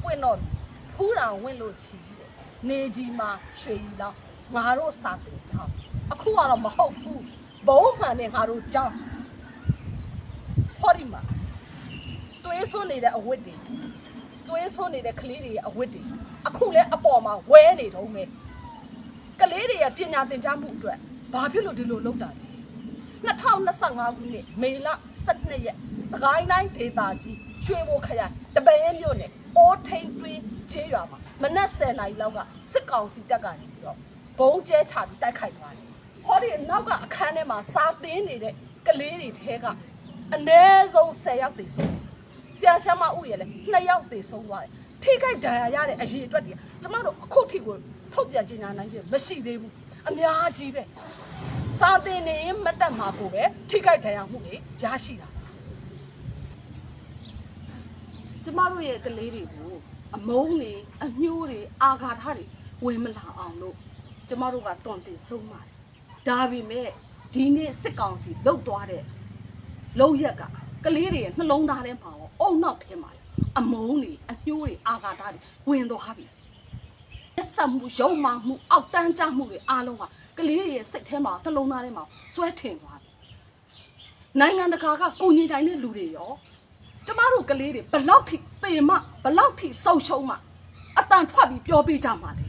ပွင့်တော့ဖူးတာဝင့်လို့ချီတဲ့နေကြီးမှာရွှေရီလောက်ငါတို့စာတင်ကြောင်းအခုကတော့မဟုတ်ဘူးဘုံမှန်နဲ့ငါတို့ကြောင်းဟောဒီမှာတွေးဆွနေတဲ့အဝတ်တွေတွေးဆွနေတဲ့ကလေးတွေရဲ့အဝတ်တွေအခုလဲအပေါ်မှာဝဲနေတော့မယ်ကလေးတွေရဲ့ပညာသင်ကြားမှုအတွက်ဘာဖြစ်လို့ဒီလိုလုပ်တာလဲ2025ခုနှစ်မေလ12ရက်စကိုင်းတိုင်းဒေသကြီးရွှေဘိုခရိုင်တပည့်ရဲမြို့နယ်အိုးထိန်တွင်းကျေးရွာမှာမနက်10:00 နာရီလောက်ကစစ်ကောင်စီတပ်ကနေပြီးတော့ဘုံကျဲချပြီးတိုက်ခိုက်သွားတယ်ဟောဒီနောက်ကအခန်းထဲမှာစာသင်နေတဲ့ကလေးတွေထဲကအနည်းဆုံး10 ယောက်သေဆုံးဆရာဆရာမဦးရလည်း2 ယောက်သေဆုံးသွားတယ်ထိခိုက်ဒဏ်ရာရတဲ့အရေးအတွက်တွေကျမတို့အခုထိကိုထုတ်ပြန်ကြေညာနိုင်ခြင်းမရှိသေးဘူးအများကြီးပဲစာသင်နေမတ်တက်မှာကိုပဲထိခိုက်ဒဏ်ရာမှုတွေရရှိတာကျမတို့ရဲ့ကလေးတွေကိုအမုန်းတွေအညှိုးတွေအာဃာတတွေဝင်မလာအောင်လို့ကျမတို့ကတွန်တင်ဆုံးပါတယ်ဒါပေမဲ့ဒီနေ့စစ်ကောင်စီလှုပ်သွားတဲ့လုံရက်ကကလေးတွေရဲ့နှလုံးသားထဲမှာရောအုံနောက်ထဲမှာအမုန်းတွေအညှိုးတွေအာဃာတတွေဝင်သွားပြီဆက်မှုရုံမှမှုအောက်တန်းကြမှုတွေအားလုံးကကလေးတွေရဲ့စိတ်ထဲမှာနှလုံးသားထဲမှာစွဲထင်သွားပြီနိုင်ငံတကာကကိုညီတိုင်းတဲ့လူတွေရောကျမတို့ကလေးတွေဘလောက်ထိသေမဘလောက်ထိဆုံရှုံမှအတန်ထွက်ပြီးပြောပြကြမှာလေ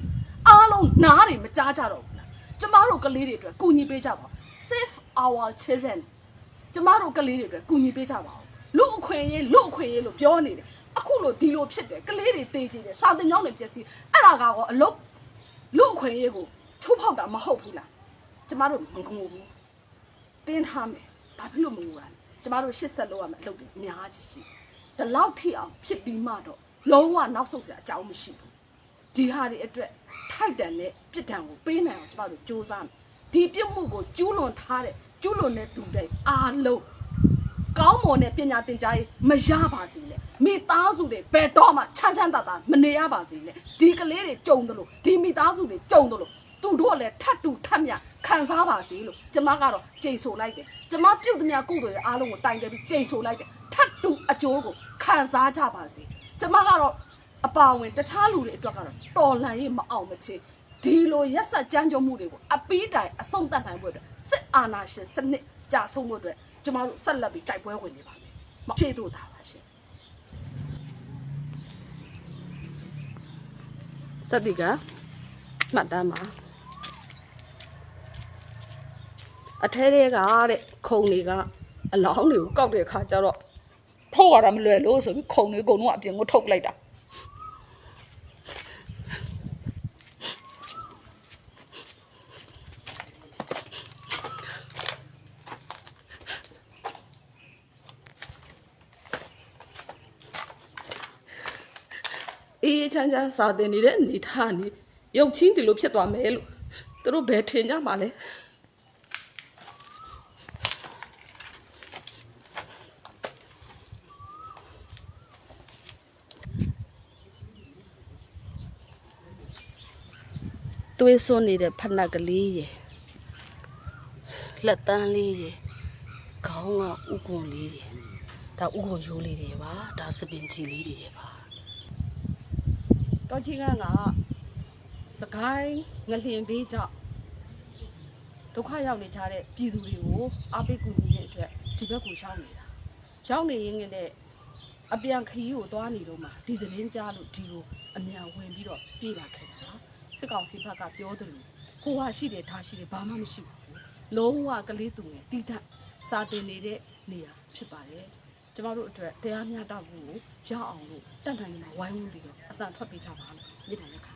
အားလုံးနားတွေမကြားကြတော့ဘူးလားကျမတို့ကလေးတွေအတွက်ကူညီပေးကြပါ Save our children ကျမတို့ကလေးတွေအတွက်ကူညီပေးကြပါဦးလူအခွင့်အရေးလို့ပြောနေတယ်အခုလို့ဒီလိုဖြစ်တယ်ကလေးတွေတေးကြည့်တယ်စာတင်ကြောင်းတွေပြည့်စည်အဲ့ဒါကတော့အလုပ်လူအခွင့်အရေးကိုချိုးဖောက်တာမဟုတ်ဘူးလားကျမတို့မငုံဘူးတင်းထားမယ်ဘာဖြစ်လို့မငုံရလဲကျမတို့ရှစ်ဆက်လို့ရမယ်အလုပ်တွေအများကြီးရှိဒီလောက်ထိအောင်ဖြစ်ပြီးမှတော့လုံးဝနောက်ဆုတ်စရာအကြောင်းမရှိဘူးဒီဟာတွေအတွက်ထိုက်တန်တဲ့ပြစ်ဒဏ်ကိုပေးနိုင်အောင်ကျမတို့စ조사မယ်ဒီပြစ်မှုကိုကျူးလွန်ထားတဲ့ကျူးလွန်တဲ့သူတွေအားလုံးကောင်းမွန်တဲ့ပညာသင်ကြားရေးမရပါစေနဲ့မိသားစုတွေဘယ်တော့မှချမ်းချမ်းသာသာမနေရပါစေနဲ့ဒီကလေးတွေကြုံတယ်လို့ဒီမိသားစုတွေကြုံတယ်လို့သူတို့လည်းထပ်တူထပ်မြခံစားပါစေလို့ကျမကတော့ကြိတ်ဆိုလိုက်တယ်ကျမပြုတ်သမျှကုသိုလ်တွေအားလုံးကိုတိုင်တယ်ပြီးကြိတ်ဆိုလိုက်တယ်ထပ်တူအကျိုးကိုခံစားကြပါစေကျမကတော့အပါဝင်တခြားလူတွေအတွက်ကတော့တော်လှန်ရေးမအောင်မချေဒီလိုရက်ဆက်ကြမ်းကြုတ်မှုတွေကိုအပီးတိုင်အဆုံးသတ်နိုင်ဖို့အတွက်စစ်အာဏာရှင်စနစ်ကြာဆုံးဖို့အတွက်ကျမတို့ဆက်လက်ပြီးတိုက်ပွဲဝင်နေပါမယ်။မချေတို့တာပါရှင်။တတိကမှတ်တမ်းပါအထဲတွေကတဲ့ခုံတွေကအလောင်းတွေကိုကောက်တဲ့အခါကျတော့ထုတ်ရတာမလွယ်လို့ဆိုပြီးခုံတွေအကုန်လုံးအပြင်ကိုထုတ်လိုက်တာအေးချမ်းချမ်းစာတင်နေတဲ့နေထားနေရုပ်ချင်းဒီလိုဖြစ်သွားမယ်လို့သူတို့ဘယ်ထင်ကြမှာလဲသွေးစွန်းနေတဲ့ဖက်နှက်ကလေးရယ်လက်တန်းလေးရယ်ခေါင်းကဥကွန်လေးရယ်ဒါဥကွန်ရိုးလေးတွေပါဒါစပင်ချီလေးတွေပါတော့ချင်းကစကိုင်းငလျင်ဘေးကြောင့်ဒုက္ခရောက်နေကြတဲ့ပြည်သူတွေကိုအားပေးကူညီတဲ့အတွက်ဒီဘက်ကိုရောက်နေတာရောက်နေရင်လည်းအပြန်ခရီးကိုသွားနေတော့မှဒီသတင်းကြားလို့ဒီလိုအမြန်ဝင်ပြီးတော့ပြေးလာခဲ့တာစစ်ကောင်စီဘက်ကပြောတယ်လို့ဟိုဟာရှိတယ်ဒါရှိတယ်ဘာမှမရှိဘူးလုံးဝကလေးသူငယ်တီးထစာတင်နေတဲ့နေရာဖြစ်ပါတယ်ကျမတို့အတွက်တရားမျှတမှုကိုရအောင်လို့တတ်နိုင်မှာဝိုင်းဝန်းပြီးတော့အတန်ထွက်ပေးကြပါလို့မြစ်တယ်လက်ခံ